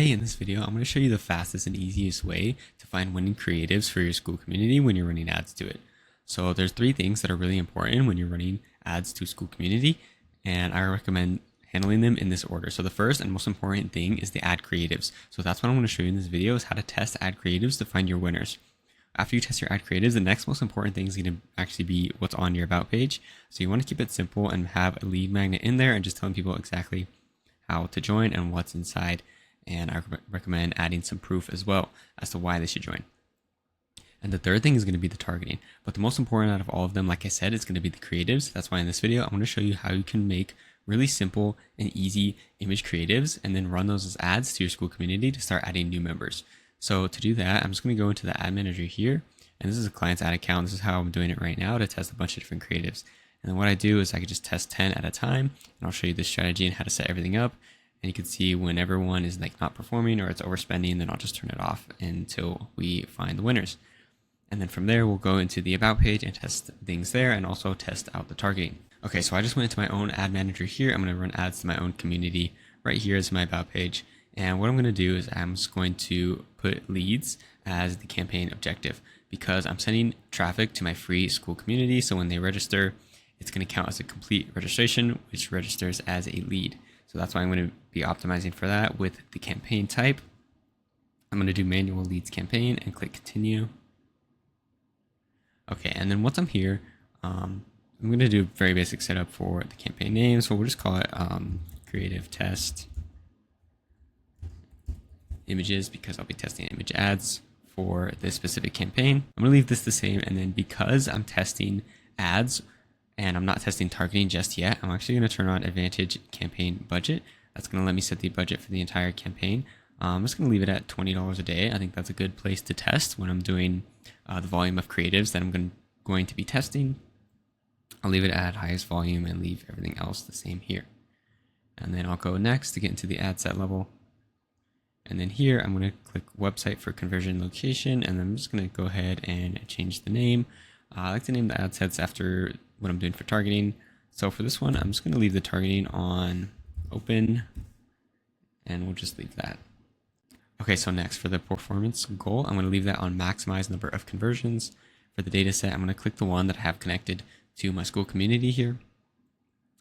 Hey, in this video, I'm going to show you the fastest and easiest way to find winning creatives for your Skool community when you're running ads to it. So there's three things that are really important when you're running ads to Skool community, and I recommend handling them in this order. So the first and most important thing is the ad creatives. So that's what I'm going to show you in this video is how to test ad creatives to find your winners. After you test your ad creatives, the next most important thing is going to actually be what's on your about page. So you want to keep it simple and have a lead magnet in there and just telling people exactly how to join and what's inside. And I recommend adding some proof as well as to why they should join. And the third thing is going to be the targeting. But the most important out of all of them, like I said, is going to be the creatives. That's why in this video, I'm going to show you how you can make really simple and easy image creatives and then run those as ads to your Skool community to start adding new members. So to do that, I'm just going to go into the ad manager here. And this is a client's ad account. This is how I'm doing it right now to test a bunch of different creatives. And then what I do is I can just test 10 at a time. And I'll show you this strategy and how to set everything up. And you can see whenever one is like not performing or it's overspending, then I'll just turn it off until we find the winners. And then from there, we'll go into the about page and test things there and also test out the targeting. Okay, so I just went into my own ad manager here. I'm going to run ads to my own community. Right here is my about page. And what I'm going to do is I'm just going to put leads as the campaign objective because I'm sending traffic to my free Skool community. So when they register, it's going to count as a complete registration, which registers as a lead. So that's why I'm going to be optimizing for that with the campaign type. I'm going to do manual leads campaign and click continue. Okay, and then once I'm here, I'm going to do a very basic setup for the campaign name. So we'll just call it creative test images because I'll be testing image ads for this specific campaign. I'm going to leave this the same, and then because I'm testing ads and I'm not testing targeting just yet, I'm actually going to turn on Advantage Campaign Budget. That's going to let me set the budget for the entire campaign. I'm just going to leave it at $20 a day. I think that's a good place to test when I'm doing the volume of creatives that I'm going to be testing. I'll leave it at highest volume and leave everything else the same here. And then I'll go next to get into the ad set level. And then here, I'm going to click website for conversion location, and then I'm just going to go ahead and change the name. I like to name the ad sets after what I'm doing for targeting. So for this one, I'm just going to leave the targeting on open, and we'll just leave that. Okay, so next for the performance goal, I'm going to leave that on maximize number of conversions. For the data set, I'm going to click the one that I have connected to my Skool community here.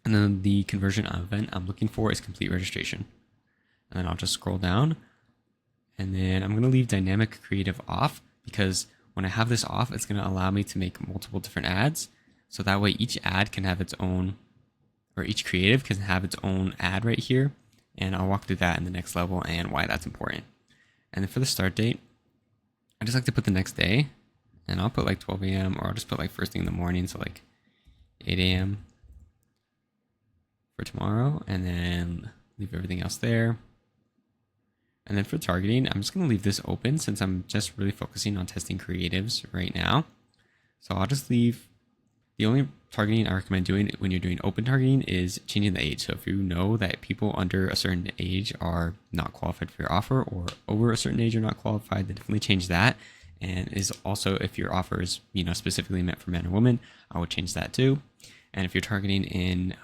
And then the conversion event I'm looking for is complete registration. And then I'll just scroll down, and then I'm going to leave dynamic creative off because when I have this off, it's going to allow me to make multiple different ads. So that way each ad can have its own, or each creative can have its own ad right here. And I'll walk through that in the next level and why that's important. And then for the start date, I just like to put the next day, and I'll put like 12 a.m. or I'll just put like first thing in the morning. So like 8 a.m. for tomorrow, and then leave everything else there. And then for targeting, I'm just going to leave this open since I'm just really focusing on testing creatives right now. So I'll just leave. The only targeting I recommend doing when you're doing open targeting is changing the age. So if you know that people under a certain age are not qualified for your offer, or over a certain age are not qualified, then definitely change that. And is also if your offer is specifically meant for men or women, I would change that too. And if you're targeting in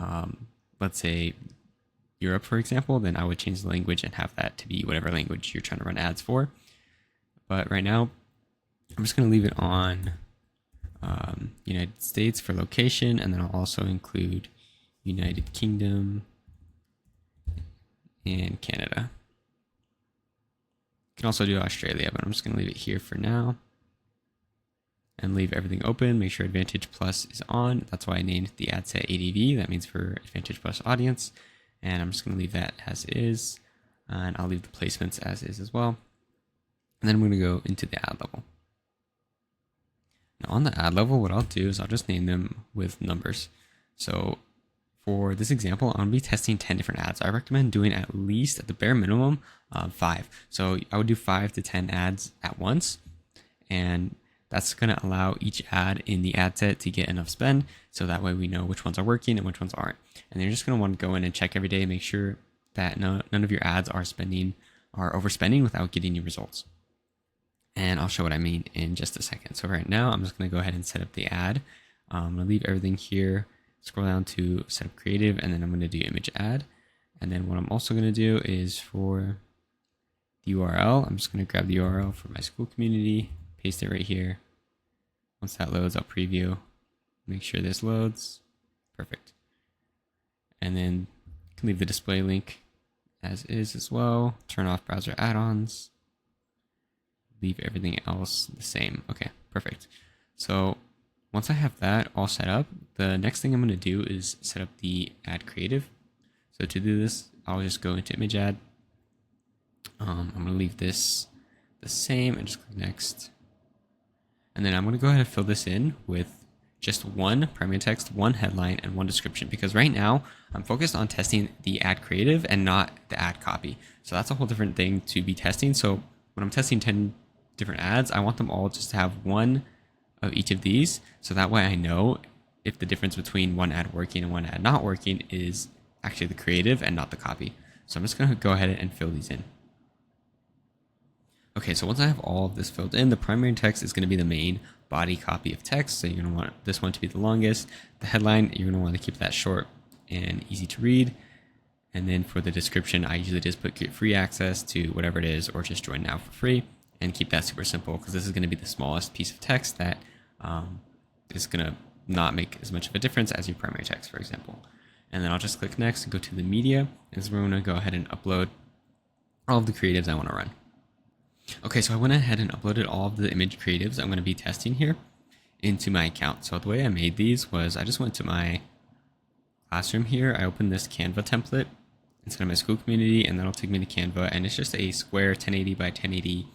let's say Europe, for example, then I would change the language and have that to be whatever language you're trying to run ads for. But right now, I'm just going to leave it on United States for location, and then I'll also include United Kingdom and Canada. You can also do Australia, but I'm just going to leave it here for now and leave everything open. Make sure Advantage Plus is on. That's why I named the ad set ADV. That means for Advantage Plus audience. And I'm just going to leave that as is, and I'll leave the placements as is as well. And then I'm going to go into the ad level. Now on the ad level, what I'll do is I'll just name them with numbers. So for this example, I'm going to be testing 10 different ads. I recommend doing at least, at the bare minimum, 5. So I would do 5 to 10 ads at once. And that's going to allow each ad in the ad set to get enough spend. So that way we know which ones are working and which ones aren't. And then you're just going to want to go in and check every day, make sure that none of your ads are overspending without getting you results. And I'll show what I mean in just a second. So right now, I'm just going to go ahead and set up the ad. I'm going to leave everything here, scroll down to set up creative, and then I'm going to do image ad. And then what I'm also going to do is for the URL. I'm just going to grab the URL for my Skool community, paste it right here. Once that loads, I'll preview, make sure this loads. Perfect. And then you can leave the display link as is as well. Turn off browser add-ons. Leave everything else the same. Okay, perfect. So once I have that all set up, the next thing I'm going to do is set up the ad creative. So to do this, I'll just go into image ad. I'm going to leave this the same and just click next. And then I'm going to go ahead and fill this in with just one primary text, one headline, and one description, because right now I'm focused on testing the ad creative and not the ad copy. So that's a whole different thing to be testing. So when I'm testing 10 different ads, I want them all just to have one of each of these. So that way I know if the difference between one ad working and one ad not working is actually the creative and not the copy. So I'm just going to go ahead and fill these in. Okay, so once I have all of this filled in, the primary text is going to be the main body copy of text. So you're going to want this one to be the longest. The headline, you're going to want to keep that short and easy to read. And then for the description, I usually just put get free access to whatever it is, or just join now for free, and keep that super simple, because this is going to be the smallest piece of text that is going to not make as much of a difference as your primary text, for example. And then I'll just click next and go to the media. And this is where I'm going to go ahead and upload all of the creatives I want to run. Okay, so I went ahead and uploaded all of the image creatives I'm going to be testing here into my account. So the way I made these was I just went to my classroom here. I opened this Canva template instead of my Skool community, and that'll take me to Canva. And it's just a square 1080 by 1080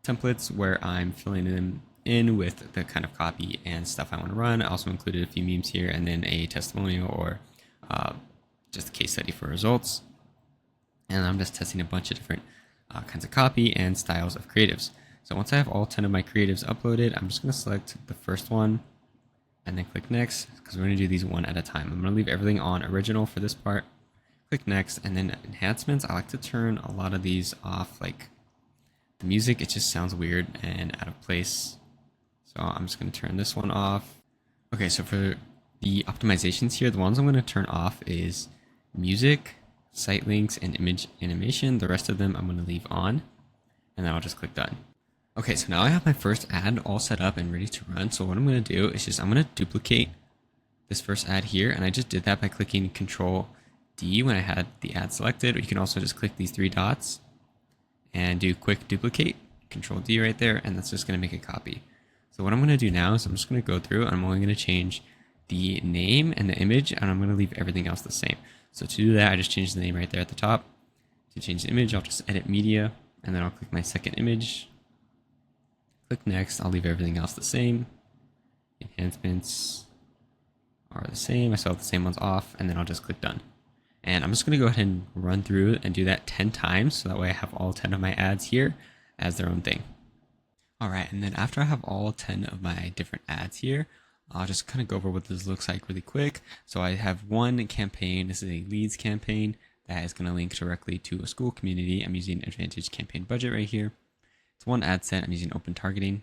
templates where I'm filling them in with the kind of copy and stuff I want to run. I also included a few memes here and then a testimonial or just a case study for results. And I'm just testing a bunch of different kinds of copy and styles of creatives. So once I have all 10 of my creatives uploaded, I'm just going to select the first one and then click next, because we're going to do these one at a time. I'm going to leave everything on original for this part. Click next, and then enhancements. I like to turn a lot of these off, like the music, it just sounds weird and out of place. So I'm just going to turn this one off. Okay, so for the optimizations here, the ones I'm going to turn off is music, site links, and image animation. The rest of them I'm going to leave on, and then I'll just click done. Okay, so now I have my first ad all set up and ready to run. So what I'm going to do is just I'm going to duplicate this first ad here, and I just did that by clicking Control D when I had the ad selected. Or you can also just click these three dots and do quick duplicate, Control D right there, and that's just going to make a copy. So what I'm going to do now is I'm just going to go through and I'm only going to change the name and the image, and I'm going to leave everything else the same. So to do that, I just change the name right there at the top. To change the image, I'll just edit media, and then I'll click my second image. Click next, I'll leave everything else the same. Enhancements are the same, I still have the same ones off, and then I'll just click done. And I'm just going to go ahead and run through and do that 10 times, so that way I have all 10 of my ads here as their own thing. Alright, and then after I have all 10 of my different ads here, I'll just kind of go over what this looks like really quick. So I have one campaign, this is a leads campaign that is going to link directly to a Skool community. I'm using Advantage Campaign Budget right here. It's one ad set, I'm using open targeting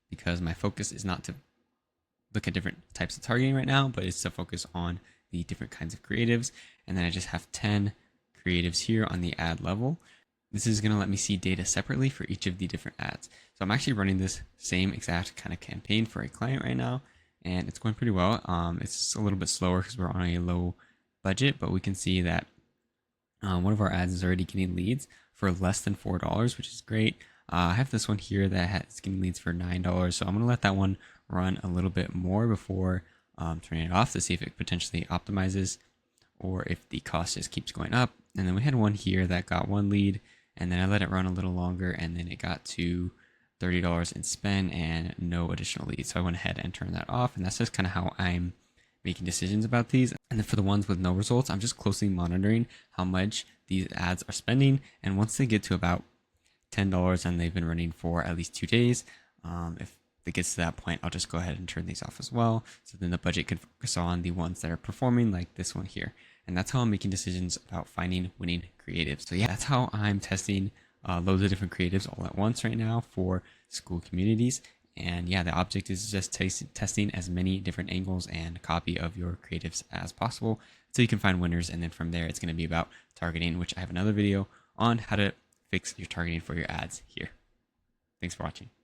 because my focus is not to look at different types of targeting right now, but it's to focus on the different kinds of creatives. And then I just have 10 creatives here on the ad level. This is going to let me see data separately for each of the different ads. So I'm actually running this same exact kind of campaign for a client right now, and it's going pretty well. It's a little bit slower because we're on a low budget, but we can see that one of our ads is already getting leads for less than $4, which is great. I have this one here that is getting leads for $9, so I'm going to let that one run a little bit more before turning it off to see if it potentially optimizes or if the cost just keeps going up. And then we had one here that got one lead, and then I let it run a little longer, and then it got to $30 in spend and no additional leads. So I went ahead and turned that off, and that's just kind of how I'm making decisions about these. And then for the ones with no results, I'm just closely monitoring how much these ads are spending. And once they get to about $10 and they've been running for at least 2 days, if it gets to that point, I'll just go ahead and turn these off as well. So then the budget can focus on the ones that are performing, like this one here. And that's how I'm making decisions about finding winning creatives. So yeah, that's how I'm testing loads of different creatives all at once right now for Skool communities. And yeah, the object is just testing as many different angles and copy of your creatives as possible so you can find winners. And then from there, it's going to be about targeting, which I have another video on how to fix your targeting for your ads here. Thanks for watching.